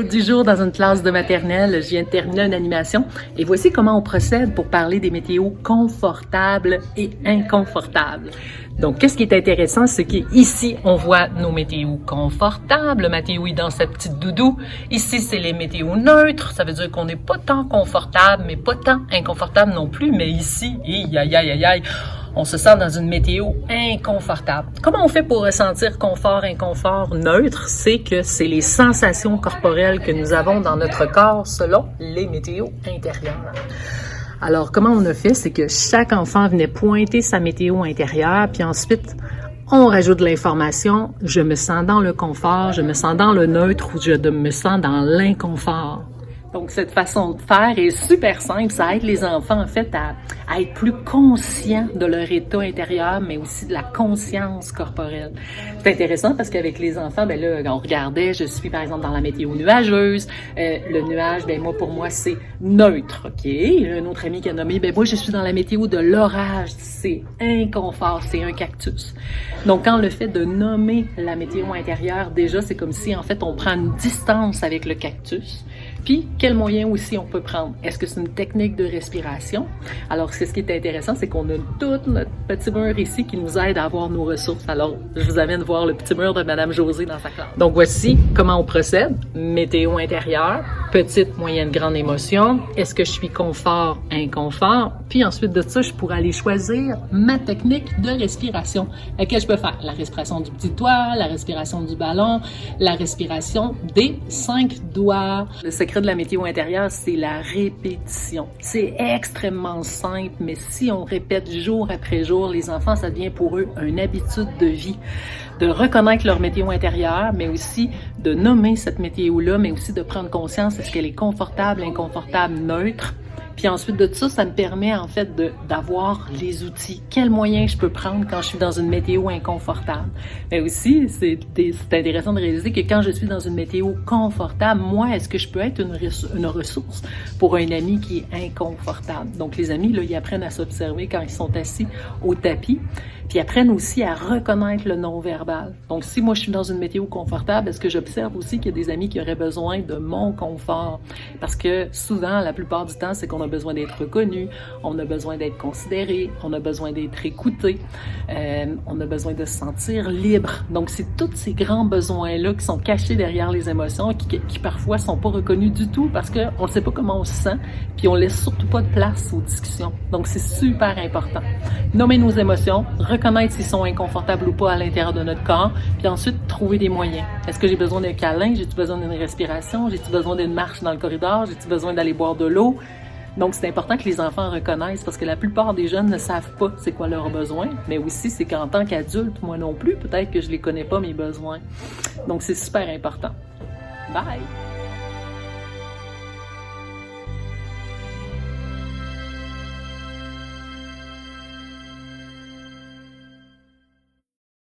du jour dans une classe de maternelle. Je viens de terminer une animation et voici comment on procède pour parler des météos confortables et inconfortables. Donc, qu'est-ce qui est intéressant, c'est qu'ici, on voit nos météos confortables. Mathéo est dans sa petite doudou. Ici, c'est les météos neutres. Ça veut dire qu'on n'est pas tant confortable, mais pas tant inconfortable non plus. Mais ici, on se sent dans une météo inconfortable. Comment on fait pour ressentir confort, inconfort, neutre? C'est que c'est les sensations corporelles que nous avons dans notre corps selon les météos intérieures. Alors, comment on a fait? C'est que chaque enfant venait pointer sa météo intérieure, puis ensuite, on rajoute de l'information. Je me sens dans le confort, je me sens dans le neutre ou je me sens dans l'inconfort. Donc, cette façon de faire est super simple. Ça aide les enfants, en fait, à être plus conscients de leur état intérieur, mais aussi de la conscience corporelle. C'est intéressant parce qu'avec les enfants, ben là, on regardait, je suis par exemple dans la météo nuageuse. Le nuage, ben moi, pour moi, c'est neutre, OK? Un autre ami qui a nommé, ben moi, je suis dans la météo de l'orage. C'est inconfort, c'est un cactus. Donc, quand le fait de nommer la météo intérieure, déjà, c'est comme si, en fait, on prend une distance avec le cactus. Puis, quel moyen aussi on peut prendre? Est-ce que c'est une technique de respiration? Alors, c'est ce qui est intéressant, c'est qu'on a tout notre petit mur ici qui nous aide à avoir nos ressources. Alors, je vous amène voir le petit mur de Madame Josée dans sa classe. Donc, voici comment on procède. Météo intérieure, petite, moyenne, grande émotion. Est-ce que je suis confort, inconfort? Puis ensuite de ça, je pourrais aller choisir ma technique de respiration. Laquelle je peux faire? La respiration du petit doigt, la respiration du ballon, la respiration des 5 doigts. Le secret de la météo intérieure, c'est la répétition. C'est extrêmement simple, mais si on répète jour après jour, les enfants, ça devient pour eux une habitude de vie. De reconnaître leur météo intérieure, mais aussi de nommer cette météo-là, mais aussi de prendre conscience, est-ce qu'elle est confortable, inconfortable, neutre? Puis ensuite de ça, ça me permet en fait d'avoir les outils. Quels moyens je peux prendre quand je suis dans une météo inconfortable? Mais aussi, c'est intéressant de réaliser que quand je suis dans une météo confortable, moi, est-ce que je peux être une ressource pour un ami qui est inconfortable? Donc les amis, là, ils apprennent à s'observer quand ils sont assis au tapis. Puis apprennent aussi à reconnaître le non-verbal. Donc, si moi, je suis dans une météo confortable, est-ce que j'observe aussi qu'il y a des amis qui auraient besoin de mon confort? Parce que souvent, la plupart du temps, c'est qu'on a besoin d'être reconnu, on a besoin d'être considéré, on a besoin d'être écouté, on a besoin de se sentir libre. Donc, c'est tous ces grands besoins-là qui sont cachés derrière les émotions, qui parfois sont pas reconnus du tout parce qu'on ne sait pas comment on se sent, puis on laisse surtout pas de place aux discussions. Donc, c'est super important. Nommer nos émotions, reconnaître s'ils sont inconfortables ou pas à l'intérieur de notre corps, puis ensuite trouver des moyens. Est-ce que j'ai besoin d'un câlin? J'ai-tu besoin d'une respiration? J'ai-tu besoin d'une marche dans le corridor? J'ai-tu besoin d'aller boire de l'eau? Donc, c'est important que les enfants reconnaissent parce que la plupart des jeunes ne savent pas c'est quoi leurs besoins, mais aussi c'est qu'en tant qu'adulte, moi non plus, peut-être que je les connais pas mes besoins. Donc, c'est super important. Bye!